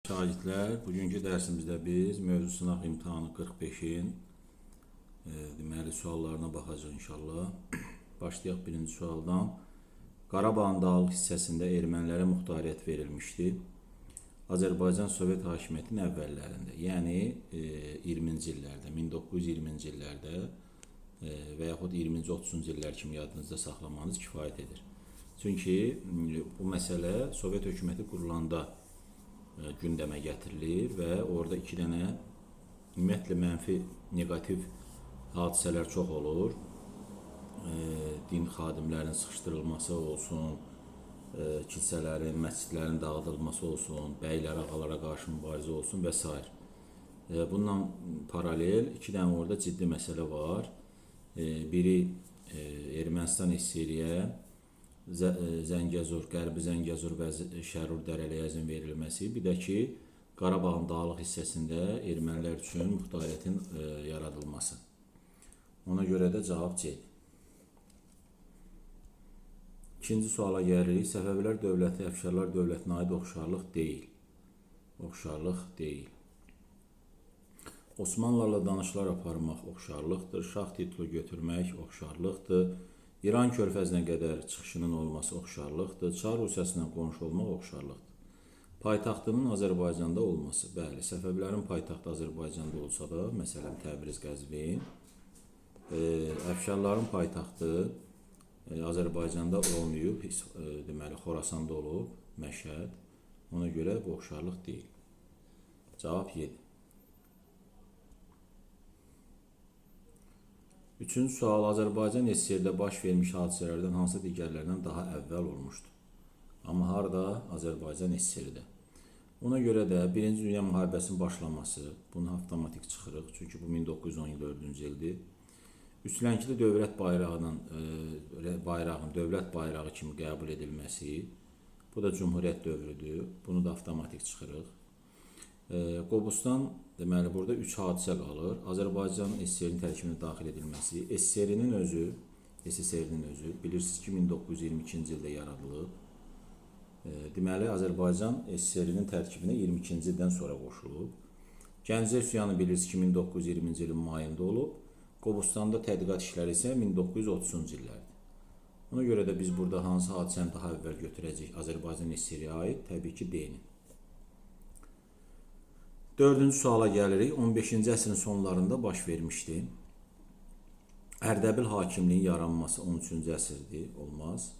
Şagirdlər, bugünkü dərsimizdə biz mövzu sınaq imtahanı 45-in deməli suallarına baxacağıq inşallah. Başlayaq birinci sualdan. Qarabağın dağlıq hissəsində ermənilərə muxtariyyət verilmişdi. Azərbaycan Sovet hakimiyyətinin əvvəllərində, yəni 20-ci illərdə, 1920-ci illərdə və yaxud 20-ci 30-cu illər kimi yadınızda saxlamanız kifayət edir. Çünki bu məsələ Sovet hökuməti qurulanda gündəmə gətirilir və orada iki dənə ümumiyyətlə mənfi, negativ hadisələr çox olur. Din xadimlərinin sıxışdırılması olsun, kilsələrin, məscidlərin dağıdılması olsun, bəylər, ağalara qarşı mübarizə olsun və s. Bundan paralel iki dənə orada ciddi məsələ var. Biri Ermənistan SSR-yə Zəngəzur, Qərbi Zəngəzur və Şərur dərəliyə izin verilməsi, bir də ki, Qarabağın dağlıq hissəsində ermənilər üçün muxtariyyətin yaradılması. Ona görə də cavab C. İkinci suala gəlirik. Səfəvilər dövləti Əfşarlar dövlətinə aid oxşarlıq deyil. Oxşarlıq deyil. Osmanlılarla danışıqlar aparmaq oxşarlıqdır. Şah titulu götürmək oxşarlıqdır. İran körfəzinə qədər çıxışının olması oxşarlıqdır. Çar Rusiyasından qonşu olmaq oxşarlıqdır. Paytaxtının Azərbaycanda olması. Bəli, Səfəvilərin paytaxtı Azərbaycanda olsa da, məsələn Təbriz, Qəzvin, Əfşarların paytaxtı Azərbaycanda olmayıb, deməli Xorasanda olub, Məşhəd. Ona görə bu oxşarlıq deyil. Cavab 7. Üçüncü sual, Azərbaycan SSR-də baş vermiş hadisələrdən hansı digərlərindən daha əvvəl olmuşdur? Amma harada? Azərbaycan SSR-də. Ona görə də Birinci Dünya Müharibəsinin başlaması, bunu avtomatik çıxırıq, çünki bu 1914-cü ildir. Üçlənkili dövlət bayrağının dövlət bayrağı kimi qəbul edilməsi, bu da Cumhuriyyət dövrüdür, bunu da avtomatik çıxırıq. Qobustan, deməli, burada 3 hadisə qalır. Azərbaycan SSR-nin tərkibinə daxil edilməsi, SSR-nin özü, bilirsiniz ki, 1922-ci ildə yaradılıb. Deməli, Azərbaycan SSR-nin tərkibinə 22-ci ildən sonra qoşulub. Gəncə üsyanı bilirsiniz ki, 1920-ci ilin mayında olub. Qobustanda tədqiqat işləri isə 1930-cu illərdir. Ona görə də biz burada hansı hadisəni daha əvvəl götürəcəyik Azərbaycan SSR-ə aid? Təbii ki, D-ni. Dördüncü suala gəlirik. 15-ci əsrin sonlarında baş vermişdi. Ərdəbil hakimliyin yaranması 13-cü əsrdir, olmaz.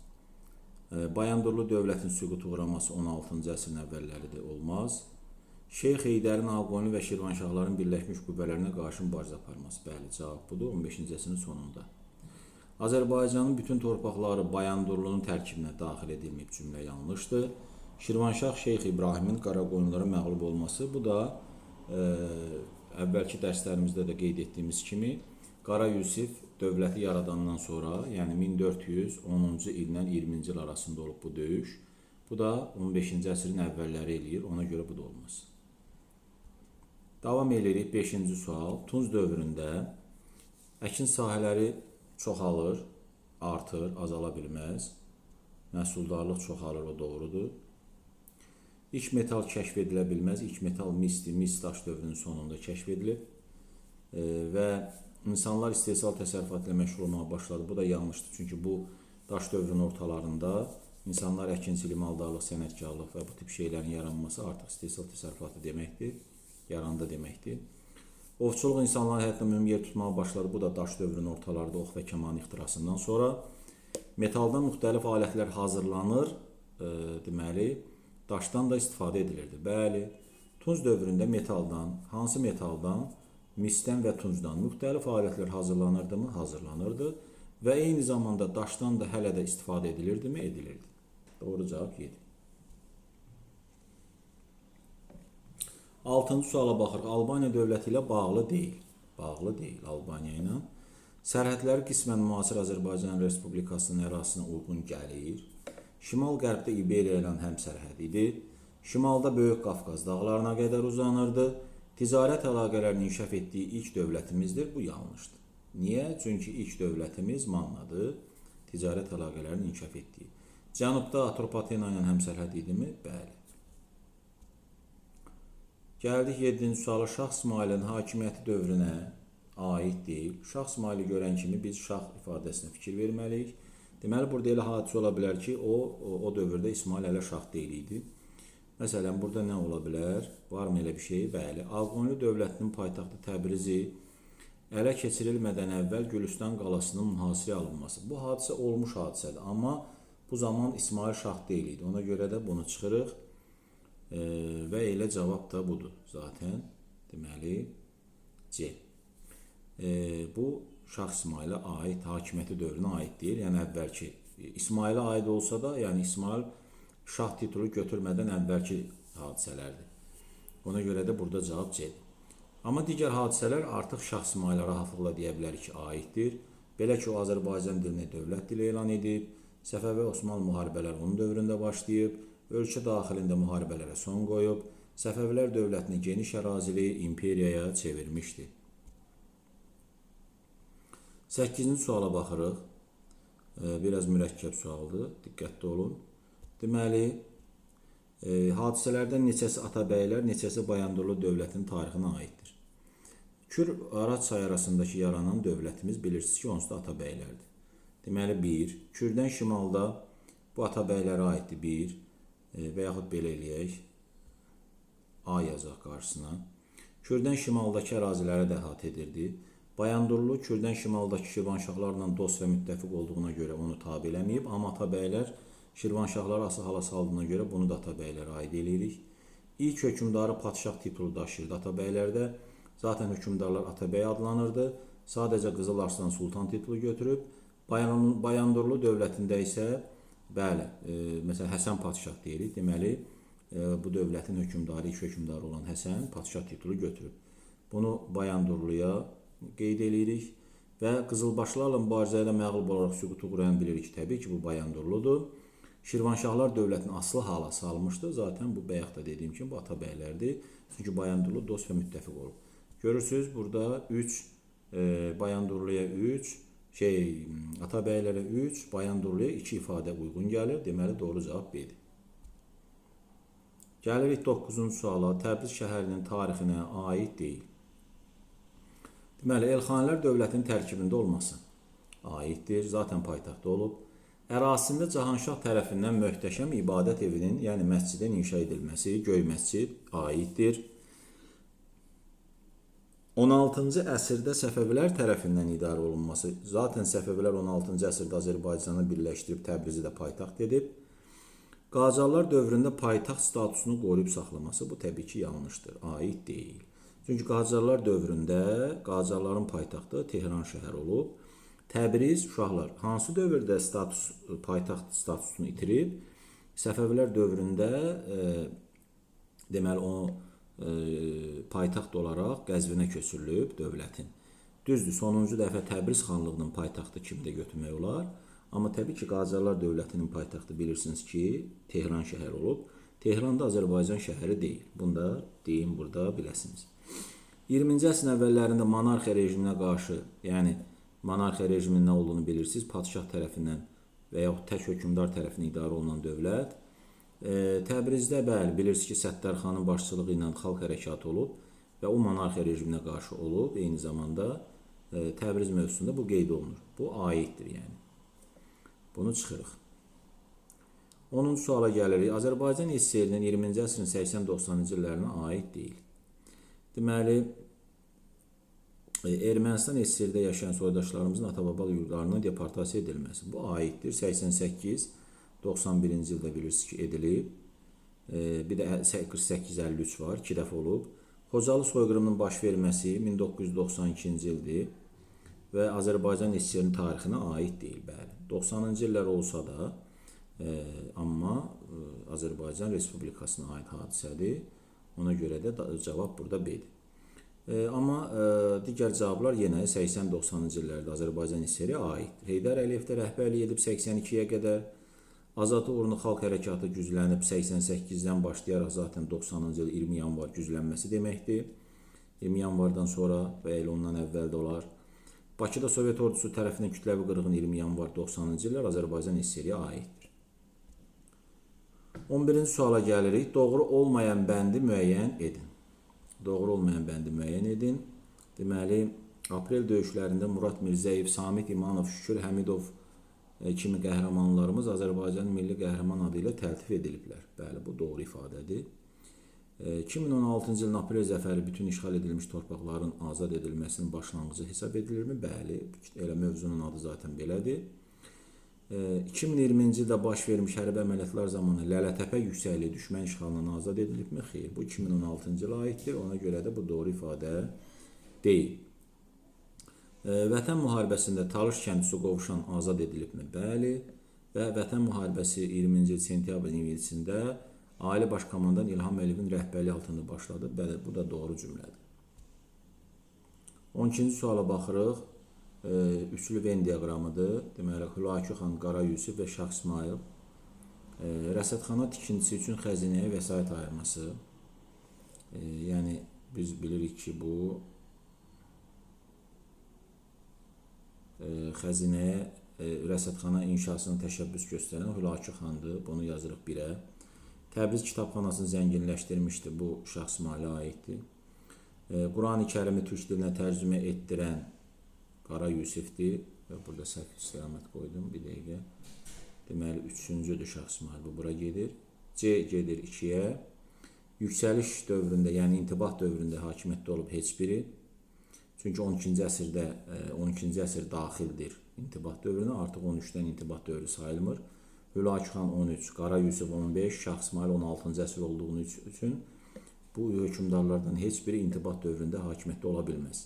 Bayandurlu dövlətin süqutu uğraması 16-cı əsrin əvvəlləridir, olmaz. Şeyx Heydərin Ağqoyunlu və Şirvanşahların birləşmiş qüvvələrinə qarşı mübarizə aparması. Bəli, cavab budur, 15-ci əsrin sonunda. Azərbaycanın bütün torpaqları Bayandurlunun tərkibinə daxil edilməyib, cümlə yanlışdır. Şirvanşah Şeyx İbrahimin Qaraqoyunlara məğlub olması, bu da əvvəlki dərslərimizdə də qeyd etdiyimiz kimi Qara Yusif dövləti yaradandan sonra, yəni 1410-cu ildən 20-ci il arasında olub bu döyüş. Bu da 15-ci əsrin əvvəlləri eləyir, ona görə bu da olmaz. Davam edirik 5-ci sual. Tunc dövründə əkin sahələri çoxalır, artır, azala bilməz. Məhsuldarlıq çoxalır, o doğrudur. İlk metal kəşf edilə bilməz. İlk metal misdir. Mis daş dövrünün sonunda kəşf edilib. Və insanlar istehsal təsərrüfatı ilə məşğul olmağa başladı. Bu da yanlışdır. Çünki bu daş dövrünün ortalarında insanlar əkinçilik, maldarlıq, sənətkarlıq və bu tip şeylərin yaranması artıq istehsal təsərrüfatı deməkdir. Yarandı deməkdir. Ovçuluq insanların həyatında mühüm yer tutmağa başladı. Bu da daş dövrünün ortalarında ox və kaman ixtirasından sonra. Metaldan müxtəlif alətlər hazırlanır. Deməli, daşdan da istifadə edilirdi. Bəli, Tunc dövründə metaldan, hansı metaldan? Misdən və tuncdan müxtəlif alətlər hazırlanırdı mı? Hazırlanırdı. Və eyni zamanda daşdan da hələ də istifadə edilirdi mi? Edilirdi. Doğru cavab 7. 6-cı suala baxırıq. Albaniya dövləti ilə bağlı deyil. Bağlı deyil Albaniya ilə. Sərhədləri qismən müasir Azərbaycan Respublikasının ərazisinə uyğun gəlir. Şimal-qərbdə İberiya ilə həmsərhəd idi. Şimalda Böyük Qafqaz dağlarına qədər uzanırdı. Ticarət əlaqələrini inkişaf etdiyi ilk dövlətimizdir. Bu yanlışdır. Niyə? Çünki ilk dövlətimiz Mannadır. Ticarət əlaqələrini inkişaf etdiyi. Cənubda Atropatena ilə həmsərhəd idimi? Bəli. Gəldik 7-ci suala. Şah İsmailin hakimiyyəti dövrünə aid deyil. Şah İsmaili görən kimi biz şah ifadəsinə fikir verməliyik. Deməli, burada elə hadisə ola bilər ki, o dövrdə İsmail hələ şah deyil idi. Məsələn, burada nə ola bilər? Varmı elə bir şey? Bəli. Ağqoyunlu dövlətinin paytaxtı Təbrizi ələ keçirilmədən əvvəl Gülüstan qalasının mühasirəyə alınması. Bu hadisə olmuş hadisədir. Amma bu zaman İsmail şah deyil idi. Ona görə də bunu çıxırıq. Və elə cavab da budur zaten. Deməli, C. Bu Şah İsmailə aid, hakimiyyəti dövrünə aid deyil. Yəni əvvəlki İsmailə aid olsa da, yəni İsmail şah titulu götürmədən əvvəlki hadisələrdir. Ona görə də burada cavab C-dir. Amma digər hadisələr artıq Şah İsmailə rahatlıqla deyə bilərik ki, aiddir. Belə ki, o Azərbaycan dilini dövlət dili elan edib, Səfəvi Osmanlı müharibələri onun dövründə başlayıb, ölkə daxilində müharibələrə son qoyub, Səfəvilər dövlətini geniş ərazili imperiyaya çevirmişdi. 8-ci suala baxırıq. Biraz mürəkkəb sualdır, diqqətli olun. Deməli, hadisələrdən neçəsi Atabəylər, neçəsi Bayandurlu dövlətinin tarixinə aiddir. Kür Araç çayı arasındakı yaranan dövlətimiz bilirsiniz ki, onsuz da Atabəylərdir. Deməli, 1. Kürdən şimalda bu Atabəylərə aiddir, 1. Və yaxud belə eləyək, A yazaq qarşısına. Kürdən şimaldakı əraziləri də əhatə edirdi. Bayandurlu Kürdən şimaldakı Şirvanşahlarla dost və müttəfiq olduğuna görə onu tabi eləməyib, amma Atabəylər Şirvanşahları asıl hala saldığına görə bunu da Atabəylərə aid eləyirik. İlk hökümdarı padşah titulu daşıyırdı Atabəylərdə. Zaten hökümdarlar Atabəy adlanırdı. Sadəcə Qızıl Arslan Sultan titulu götürüb. Bayandurlu dövlətində isə, bəli, məsələn, Həsən padşah deyirik. Deməli, bu dövlətin hökümdarı, ilk hökümdarı olan Həsən padşah titulu götürüb. Bunu Bayandurluya qeyd edirik və Qızılbaşlarla mübarizə ilə məğlub olaraq süqutu quran bilirik ki, təbii ki, bu Bayandurludur. Şirvanşahlar dövlətini asılı hala salmışdı. Zaten bu bayaq da dediyim kimi bu Atabəylərdir. Çünki Bayandurlu dost və müttəfiq olub. Görürsünüz, burada 3, Bayandurluya 3, Atabəylərə 3, Bayandurluya 2 ifadə uyğun gəlir. Deməli, doğru cavab B-dir. Gəlirik 9-cu suala. Təbriz şəhərinin tarixinə aid deyil. Deməli, Elxanilər dövlətinin tərkibində olması aiddir. Zaten paytaxtda olub. Ərazisində Cahanşah tərəfindən möhtəşəm ibadət evinin, yəni məscidin inşa edilməsi, Göy məscid aiddir. 16-cı əsrdə Səfəvilər tərəfindən idarə olunması, zaten Səfəvilər 16-cı əsrdə Azərbaycanı birləşdirib Təbrizi də paytaxt edib. Qacarlar dövründə paytaxt statusunu qoruyub saxlaması, bu təbii ki, yanlışdır, aid deyil. Çünki Qacarlar dövründə Qacarların paytaxtı Tehran şəhəri olub. Təbriz, uşaqlar, hansı dövrdə paytaxt statusunu itirib? Səfəvilər dövründə deməli, o paytaxt olaraq Qəzvinə köçürülüb dövlətin. Düzdür, sonuncu dəfə Təbriz xanlığının paytaxtı kimdə götürmək olar? Amma təbii ki, Qacarlar dövlətinin paytaxtı bilirsiniz ki, Tehran şəhəri olub. Tehran da Azərbaycan şəhəri deyil. Bunu da deyim burada biləsiniz. 20-ci əsrin əvvəllərində monarxiya rejiminə qarşı, yəni monarxiya rejiminin nə olduğunu bilirsiniz, padşah tərəfindən və yaxud tək hökümdar tərəfindən idarə olunan dövlət. Təbrizdə, bəli, bilirsiniz ki, Səttarxanın başçılığı ilə xalq hərəkatı olub və o monarxiya rejiminə qarşı olub. Eyni zamanda Təbriz mövzusunda bu qeyd olunur. Bu aiddir, yəni. Bunu çıxırıq. 10-cu suala gəlirik. Azərbaycan SSR-nin 20-ci əsrin 80-90-cı illərinə aid deyil. Deməli, Ermənistan SSR-də yaşayan soydaşlarımızın ata-baba yurdlarına deportasiya edilməsi. Bu aiddir. 88-91-ci ildə bilirsiniz ki, edilib. Bir də 48-53 var, 2 dəfə olub. Xocalı soyqırımının baş verməsi 1992-ci ildir və Azərbaycan SSR-nin tarixinə aid deyil, bəli. 90-cı illər olsa da, amma Azərbaycan Respublikasına aid hadisədir. Ona görə də cavab burada B-dir. Amma digər cavablar yenə 80-90-cı illərdə Azərbaycan SSR-ə aiddir. Heydər Əliyev də rəhbərlik edib 82-yə qədər. Azad uğruna xalq hərəkatı güclənib 88-dən başlayaraq zaten 90-cı il 20 yanvar güclənməsi deməkdir. 20 yanvardan sonra və elə ondan əvvəl də olar. Bakıda Sovet ordusu tərəfindən kütləvi qırğın 20 yanvar 90-cı illər Azərbaycan SSR-ə aiddir. 11-ci suala gəlirik. Doğru olmayan bəndi müəyyən edin. doğru olmayan bəndi müəyyən edin. Deməli, aprel döyüşlərində Murad Mirzəyev, Samit İmanov, Şükür Həmidov kimi qəhrəmanlarımız Azərbaycanın milli qəhrəman adı ilə təltif ediliblər. Bəli, bu doğru ifadədir. 2016-cı ilin aprel zəfəri bütün işğal edilmiş torpaqların azad edilməsinin başlanğıcı hesab edilirmi? Bəli, elə mövzunun adı zaten belədir. 2020-ci ildə baş vermiş hərbi əməliyyatlar zamanı Lələtəpə yüksəkliyi düşmən işğalından azad edilibmi? Xeyr, bu 2016-cı ilə aiddir. Ona görə də bu doğru ifadə deyil. Vətən müharibəsində Talış kəndi su qovuşan azad edilibmi? Bəli. Və Vətən müharibəsi 20-ci il sentyabrın 27-sində Ali Baş Komandan İlham Əliyevin rəhbərliyi altında başladı. Bəli, bu da doğru cümlədir. 12-ci suala baxırıq. Üçlü Venn diaqramıdır. Deməli, Hülakü xan, Qara Yusif və Şah İsmail. Rəsədxana tikintisi üçün xəzinəyə vəsait ayırması. Yəni, biz bilirik ki, bu xəzinəyə rəsədxana inşasının təşəbbüs göstərən Hülakü xandır. Bunu yazırıq 1-ə. Təbriz kitabxanasını zənginləşdirmişdir. Bu Şah İsmailə aiddir. Quran-ı Kərimi türk dilinə tərcümə etdirən Qara Yusifdir. Burada səhv istiqamət qoydum. Bir dəqiqə. Deməli, 3-cüdür Şah İsmail. Bu bura gedir. C gedir 2-yə. Yüksəliş dövründə, yəni intibah dövründə hakimiyyətdə olub heç biri. Çünki 12-ci əsrdə 12-ci əsr daxildir intibah dövrünə. Artıq 13-dən intibah dövrü sayılmır. Hülakü xan 13, Qara Yusif 15, Şah İsmail 16-cı əsr olduğunu üçün bu hökümdarlardan heç biri intibah dövründə hakimiyyətdə ola bilməz.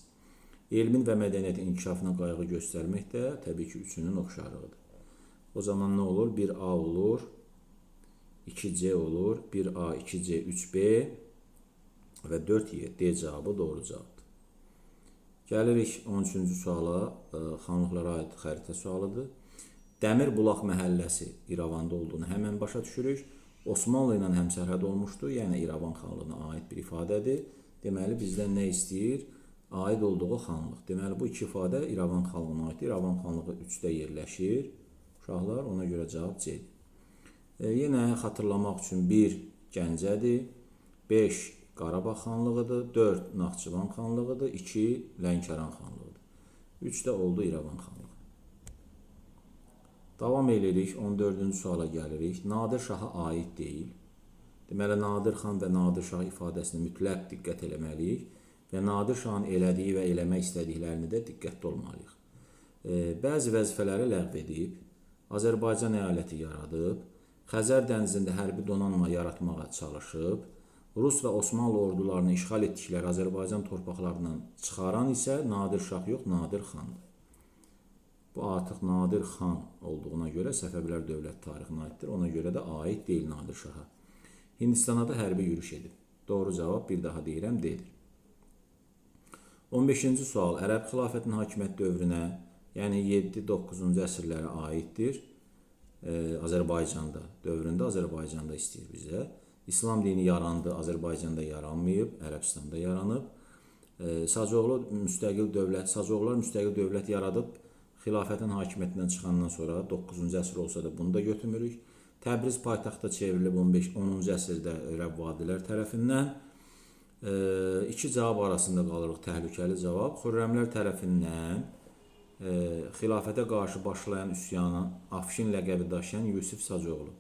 Elmin və mədəniyyətin inkişafına qayğı göstərmək də təbii ki, üçünün oxşarlığıdır. O zaman nə olur? 1A olur, 2C olur, 1A, 2C, 3B və 4Y. D cavabı doğru cavabdır. Gəlirik 13-cü suala, xanlıqlara aid xəritə sualıdır. Dəmir Bulaq məhəlləsi İrəvanda olduğunu həmən başa düşürük. Osmanlı ilə həmsərhəd olmuşdu, yəni İrəvan xanlığına aid bir ifadədir. Deməli, bizdən nə istəyir? Aid olduğu xanlıq. Deməli, bu iki ifadə İrəvan xanlığına aiddir. İrəvan xanlığı 3-də yerləşir. Uşaqlar, ona görə cavab C-dir. Yenə xatırlamaq üçün 1 Gəncədir, 5 Qarabağ xanlığıdır, 4 Naxçıvan xanlığıdır, 2 Lənkəran xanlığıdır. 3 də oldu İrəvan xanlığı. Davam edirik, 14-cü suala gəlirik. Nadir Şaha aid deyil. Deməli, Nadir xan və Nadir Şah ifadəsini mütləq diqqət eləməliyik və Nadir Şahın elədiyi və eləmək istədiklərini də diqqətli olmalıyıq. Bəzi vəzifələri ləğv edib, Azərbaycan əyaləti yaradıb, Xəzər dənizində hərbi donanma yaratmağa çalışıb, Rus və Osmanlı ordularını işğal etdikləri Azərbaycan torpaqlarından çıxaran isə Nadir Şah yox, Nadir xandır. Bu artıq Nadir xan olduğuna görə Səfəvilər dövlət tarixinə aiddir. Ona görə də aid deyil Nadir Şaha. Hindistana da hərbi yürüş edib. Doğru cavab, bir daha deyirəm, D-dir. 15-ci sual. Ərəb xilafətinin hakimiyyət dövrünə, yəni 7-9-cu əsrlərə aiddir. Azərbaycanda, dövründə Azərbaycanda istəyir bizə. İslam dini yarandı, Azərbaycanda yaranmayıb, Ərəbistanda yaranıb. Sacıoğlu Sacıoğullar müstəqil dövlət yaradıb, xilafətin hakimiyyətindən çıxandan sonra 9-cu əsr olsa da bunu da götürmürük. Təbriz paytaxta çevrilib 10-cu əsrdə ərəb vadilər tərəfindən. İki cavab arasında qalırıq, təhlükəli cavab. Xürrəmlər tərəfindən xilafətə qarşı başlayan üsyana Afşin ləqəbi daşıyan Yusif Sacıoğlu.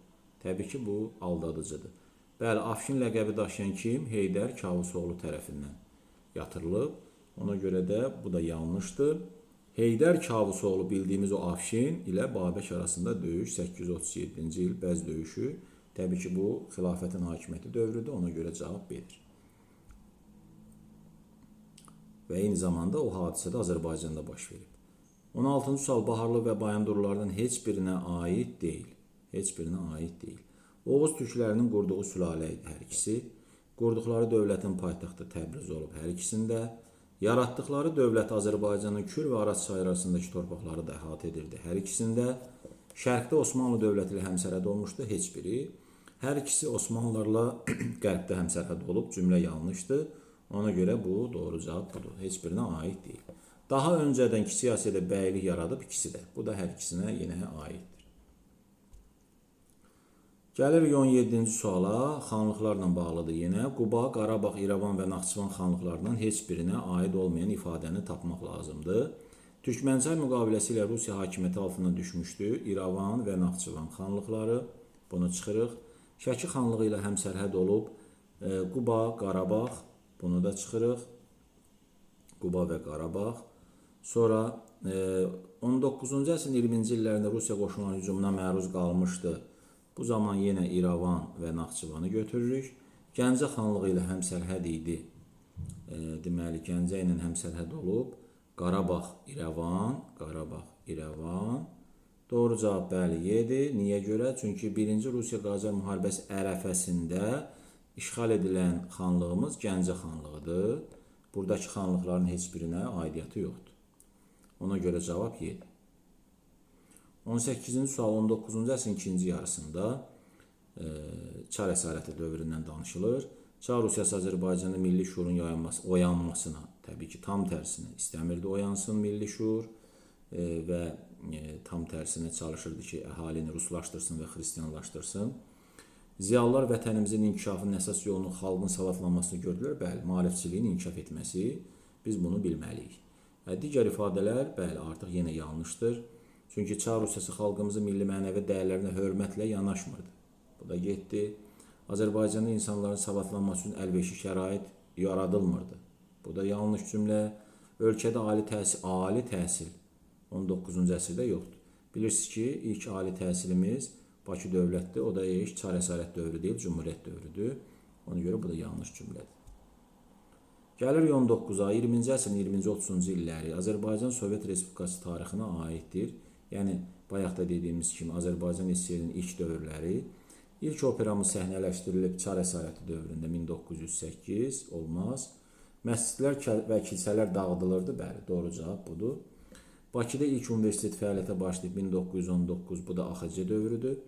Təbii ki, bu aldadıcıdır. Bəli, Afşin ləqəbi daşıyan kim? Heydər Kavusoğlu tərəfindən yatırılıb. Ona görə də bu da yanlışdır. Heydər Kavusoğlu bildiyimiz o Afşin ilə Babək arasında döyüş 837-ci il Bəz döyüşü. Təbii ki, bu xilafətin hakimiyyəti dövrüdür. Ona görə cavab B-dir. Və eyni zamanda o hadisə də Azərbaycanda baş verib. 16-cı sual Baharlı və Bayandurlulardan heç birinə aid deyil. Heç birinə aid deyil. Oğuz türklərinin qurduğu sülalə idi hər ikisi. Qurduqları dövlətin paytaxtı Təbriz olub hər ikisində. Yaratdıqları dövlət Azərbaycanın Kür və Araz çayı arasındakı torpaqları da əhatə edirdi hər ikisində. Şərqdə Osmanlı dövləti ilə həmsərhəd olmuşdu heç biri. Hər ikisi Osmanlılarla qərbdə həmsərhəd olub, cümlə yanlışdır. Ona görə bu doğru cavab budur. Heç birinə aid deyil. Daha öncədən Kiçik Asiyada bəylik yaradıb ikisi də. Bu da hər ikisinə yenə aiddir. Gəlirik 17-ci suala, xanlıqlarla bağlıdır yenə. Quba, Qarabağ, İrəvan və Naxçıvan xanlıqlarından heç birinə aid olmayan ifadəni tapmaq lazımdır. Türkmənçay müqaviləsi ilə Rusiya hakimiyyəti altına düşmüşdü. İrəvan və Naxçıvan xanlıqları, bunu çıxırıq. Şəki xanlığı ilə həmsərhəd olub. Quba, Qarabağ, bunu da çıxırıq. Quba və Qarabağ. Sonra 19-cu əsrin 20-ci illərində Rusiya qoşunlarının hücumuna məruz qalmışdı. Bu zaman yenə İrəvan və Naxçıvanı götürürük. Gəncə xanlığı ilə həmsərhəd idi. Deməli, Gəncə ilə həmsərhəd olub. Qarabağ, İrəvan, Qarabağ, İrəvan. Doğru cavab bəli, yedi. Niyə görə? Çünki 1-ci Rusiya-Qacar müharibəsi ərəfəsində işğal edilən xanlığımız Gəncə xanlığıdır. Buradakı xanlıqların heç birinə aidiyyəti yoxdur. Ona görə cavab 7. 18-ci sual 19-cu əsrin ikinci yarısında Çar əsarəti dövründən danışılır. Çar Rusiyası Azərbaycanda milli şuurun oyanmasına, təbii ki, tam tərsinə istəmirdi oyansın milli şuur və tam tərsinə çalışırdı ki, əhalini ruslaşdırsın və xristianlaşdırsın. Ziyalılar vətənimizin inkişafının əsas yolunu xalqın savadlanmasını gördülər. Bəli, maarifçiliyin inkişaf etməsi, biz bunu bilməliyik. Digər ifadələr, bəli, artıq yenə yanlışdır. Çünki Çar Rusiyası xalqımızın milli mənəvi dəyərlərinə hörmətlə yanaşmırdı. Bu da getdi. Azərbaycanda insanların savadlanması üçün əlverişli şərait yaradılmırdı. Bu da yanlış cümlə. Ölkədə ali təhsil 19-cu əsrdə yoxdur. Bilirsiniz ki, ilk ali təhsilimiz Bakı dövlətdir. O da Çar əsarət dövrü deyil, Cumhuriyyət dövrüdür. Ona görə bu da yanlış cümlədir. Gəlir 19-a, 20-ci əsrin 20-30-cu illəri Azərbaycan Sovet Respublikası tarixinə aiddir. Yəni, bayaq da dediyimiz kimi Azərbaycan SSR-nin ilk dövrləri. İlk operamız səhnələşdirilib Çar əsarəti dövründə 1908, olmaz. Məscidlər və kilsələr dağıdılırdı, bəli, doğru cavab budur. Bakıda ilk universitet fəaliyyətə başlayıb 1919, bu da AXC dövrüdür.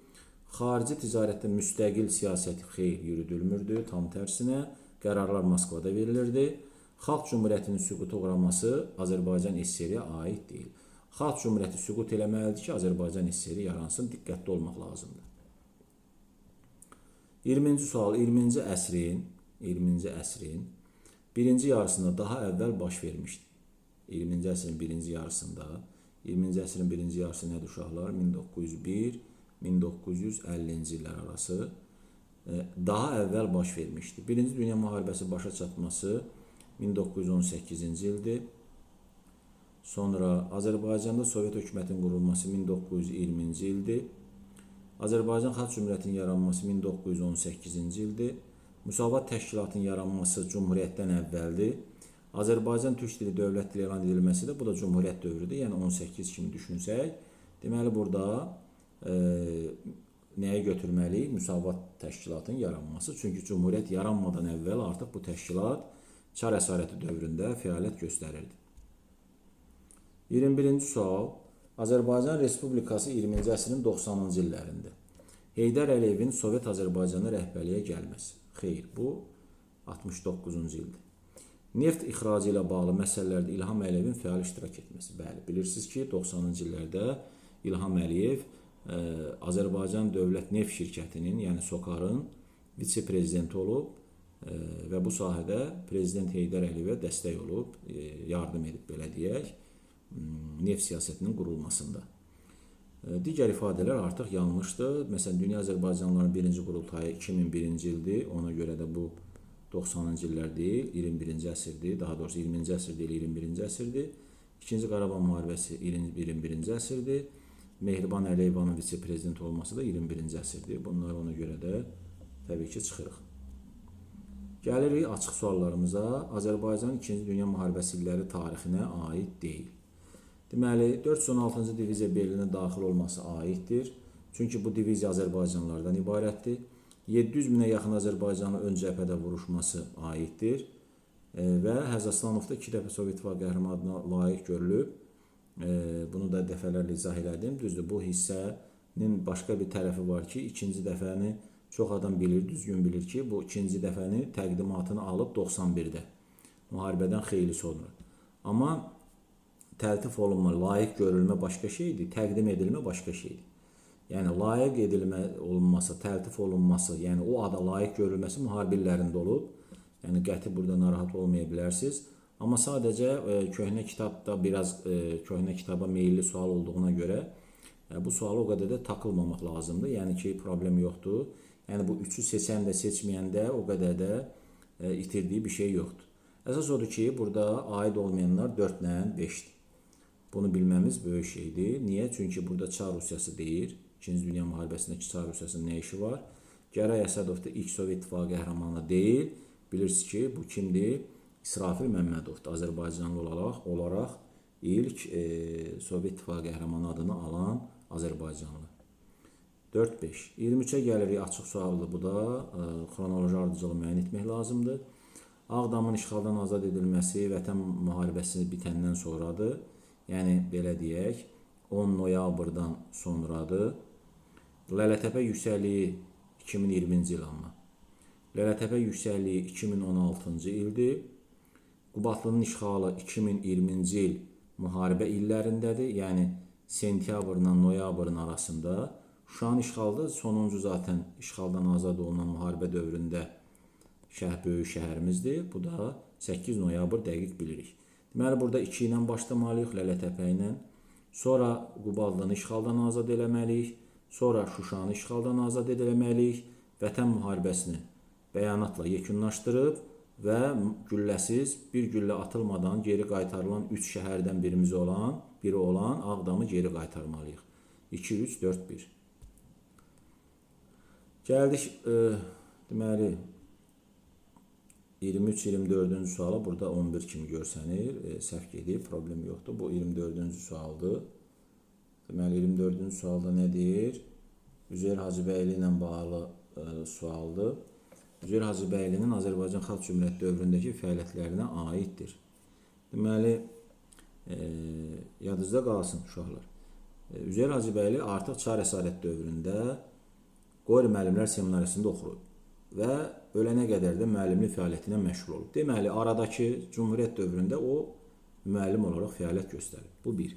Xarici ticarətdə müstəqil siyasəti xeyr yürüdülmürdü, tam tərsinə. Qərarlar Moskvada verilirdi. Xalq Cumhuriyyətinin süquta uğraması Azərbaycan SSR-ə aid deyil. Xalq Cumhuriyyəti süqut eləməlidir ki, Azərbaycan SSR-i yaransın, diqqətli olmaq lazımdır. 20-ci sual, 20-ci əsrin birinci yarısında daha əvvəl baş vermişdi. 20-ci əsrin birinci yarısında, 20-ci əsrin birinci yarısı nədir uşaqlar? 1901-1950-ci illər arası daha əvvəl baş vermişdi. Birinci Dünya müharibəsi başa çatması 1918-ci ildir. Sonra Azərbaycanda Sovet hökumətinin qurulması 1920-ci ildir. Azərbaycan Xalq Cümhuriyyətinin yaranması 1918-ci ildir. Müsavat Təşkilatının yaranması Cumhuriyyətdən əvvəldir. Azərbaycan Türk dili dövlət dili elan edilməsi də bu da Cumhuriyyət dövrüdür. Yəni 18 kimi düşünsək, deməli burada nəyə götürməliyik? Müsavat Təşkilatının yaranması. Çünki Cumhuriyyət yaranmadan əvvəl artıq bu təşkilat Çar əsarəti dövründə fəaliyyət göstərirdi. 21-ci sual. Azərbaycan Respublikası 20-ci əsrin 90-cı illərində Heydər Əliyevin Sovet Azərbaycanı rəhbərliyə gəlməsi. Xeyr, bu 69-cu ildir. Neft ixracı ilə bağlı məsələlərdə İlham Əliyevin fəal iştirak etməsi. Bəli, bilirsiniz ki, 90-cı illərdə İlham Əliyev Azərbaycan Dövlət Neft Şirkətinin, yəni SOCAR-ın vitse-prezidenti olub və bu sahədə Prezident Heydər Əliyevə dəstək olub, yardım edib, belə deyək, neft siyasətinin qurulmasında. Digər ifadələr artıq yanlışdır. Məsələn, Dünya Azərbaycanlıların birinci qurultayı 2001-ci ildir. Ona görə də bu 90-cı illər deyil, 21-ci əsrdir. Daha doğrusu 20-ci əsr deyil, 21-ci əsrdir. İkinci Qarabağ müharibəsi 21-ci əsrdir. Mehriban Əliyevanın vitse-prezident olması da 21-ci əsrdir. Bunlar ona görə də təbii ki, çıxırıq. Gəlirik açıq suallarımıza. Azərbaycan 2-ci Dünya müharibəsi illəri tarixinə aid deyil. Deməli, 416-cı diviziya Berlinə daxil olması aiddir. Çünki bu diviziya Azərbaycanlardan ibarətdir. 700 minə yaxın Azərbaycanlı ön cəbhədə vuruşması aiddir. Və Həzəslanovda 2 dəfə Sovet İttifaqı qəhrəmanı adına layiq görülüb. Bunu da dəfələrlə izah elədim. Düzdür, bu hissənin başqa bir tərəfi var ki, ikinci dəfəni çox adam bilir, düzgün bilir ki, bu ikinci dəfəni təqdimatını alıb 91-də, müharibədən xeyli sonra. Amma təltif olunma, layiq görülmə başqa şeydir, təqdim edilmə başqa şeydir. Yəni layiq olunması, təltif olunması, yəni o ada layiq görülməsi müharibə illərində olub. Yəni qəti burada narahat olmaya bilərsiniz. Amma sadəcə köhnə kitabda biraz köhnə kitaba meyilli sual olduğuna görə bu sualı o qədər də takılmamaq lazımdır. Yəni ki, problem yoxdur. Yəni bu 3-ü seçəndə, seçməyəndə o qədər də itirdiyi bir şey yoxdur. Əsas odur ki, burada aid olmayanlar 4 ilə 5-dir. Bunu bilməmiz böyük şeydir. Niyə? Çünki burada Çar Rusiyası deyir. 2-ci Dünya müharibəsindəki Çar Rusiyasının nə işi var? Gəray Əsədov da ilk Sovet İttifaqı qəhrəmanı deyil. Bilirsiniz ki, bu kimdir? İsrafil Məmmədovdur. Azərbaycanlı olaraq ilk Sovet İttifaqı qəhrəmanı adını alan Azərbaycanlı. 4-5. 23-ə gəlirik, açıq sualdır bu da. Xronoloji ardıcılı müəyyən etmək lazımdır. Ağdamın işğaldan azad edilməsi Vətən müharibəsi bitəndən sonradır. Yəni, belə deyək, 10 noyabrdan sonradır. Lələtəpə yüksəkliyi 2020-ci il amma. Lələtəpə yüksəkliyi 2016-cı ildir. Qubatlının işğalı 2020-ci il müharibə illərindədir. Yəni, sentyabrla noyabrın arasında. Şuşanın işğalı sonuncu zaten işğaldan azad olunan müharibə dövründə böyük şəhərimizdir. Bu da 8 noyabr dəqiq bilirik. Deməli, burada 2 ilə başlamalıyıq, Lələtəpə ilə. Sonra Qubatlını işğaldan azad eləməliyik. Sonra Şuşanı işğaldan azad eləməliyik. Vətən müharibəsini bəyanatla yekunlaşdırıb və gülləsiz bir güllə atılmadan geri qaytarılan 3 şəhərdən biri olan Ağdamı geri qaytarmalıyıq. 2, 3, 4, 1. Gəldik, deməli, 23-24-cü suala. Burada 11 kimi görsənir. Səhv gedib, problem yoxdur. Bu 24-cü sualdır. Deməli, 24-cü sualda nə deyir? Üzeyir Hacıbəyli ilə bağlı sualdır. Üzeyir Hacıbəylinin Azərbaycan Xalq Cümhuriyyəti dövründəki fəaliyyətlərinə aiddir. Deməli, yadınızda qalsın uşaqlar. Üzeyir Hacıbəyli artıq Çar əsarət dövründə Qori müəllimlər seminariyasında oxuyub və ölənə qədər də müəllimlik fəaliyyətinə məşğul olub. Deməli, aradakı Cümhuriyyət dövründə o müəllim olaraq fəaliyyət göstərib. Bu bir.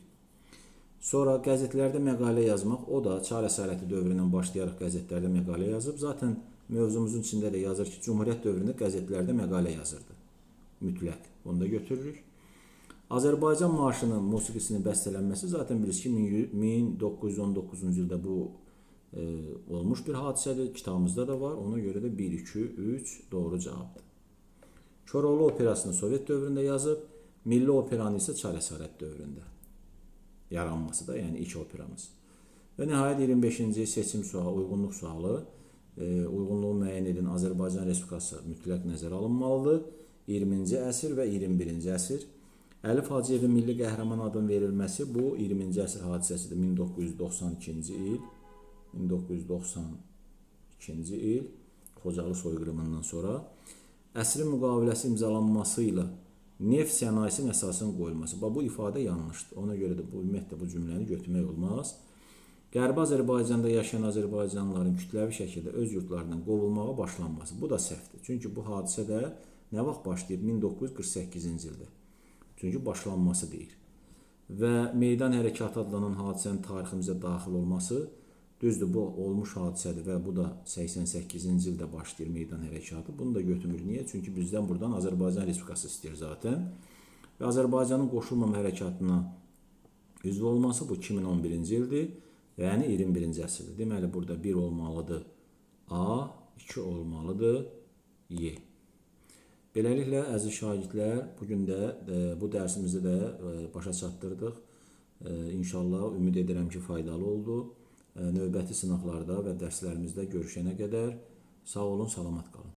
Sonra qəzetlərdə məqalə yazmaq, o da Çar əsarəti dövründən başlayaraq qəzetlərdə məqalə yazıb. Zaten mövzumuzun içində də yazır ki, Cümhuriyyət dövründə qəzetlərdə məqalə yazırdı. Mütləq. Bunu da götürürük. Azərbaycan marşının musiqisinin bəstələnməsi zaten bilirsiniz ki, 1919-cu ildə bu olmuş bir hadisədir. Kitabımızda da var. Ona görə də 1, 2, 3 doğru cavabdır. Koroğlu operasını Sovet dövründə yazıb, Milli operanı isə Çar əsarət dövründə yaranması da, yəni ilk operamız. Və nəhayət 25-ci seçim sualı, uyğunluq sualı. Uyğunluğu müəyyən edin, Azərbaycan Respublikası mütləq nəzərə alınmalıdır. 20-ci əsr və 21-ci əsr. Əlif Hacıyevin milli qəhrəman adının verilməsi bu 20-ci əsr hadisəsidir. 1992-ci il. 1992-ci il Xocalı soyqırımından sonra əsrin müqaviləsi imzalanması ilə neft sənayesinin əsasının qoyulması. Bu ifadə yanlışdır. Ona görə də ümumiyyətlə bu cümləni götürmək olmaz. Qərbi Azərbaycanda yaşayan Azərbaycanlıların kütləvi şəkildə öz yurtlarından qovulmağa başlanması. Bu da səhvdir. Çünki bu hadisə də nə vaxt başlayıb? 1948-ci ildə. Çünki başlanması deyir. Və meydan hərəkatı adlanan hadisənin tariximizə daxil olması düzdür, bu olmuş hadisədir və bu da 88-ci ildə başlayır meydan hərəkatı. Bunu da götürmür. Niyə? Çünki bizdən buradan Azərbaycan Respublikası istəyir zaten. Və Azərbaycanın qoşulmama hərəkatına üzv olması bu 2011-ci ildir. Yəni 21-ci əsrdir. Deməli, burada 1 olmalıdır A, 2 olmalıdır Y. Beləliklə, əziz şagirdlər, bugün də bu dərsimizdə də başa çatdırdıq. İnşallah, ümid edirəm ki, faydalı oldu. Növbəti sınaqlarda və dərslərimizdə görüşənə qədər sağ olun, salamat qalın.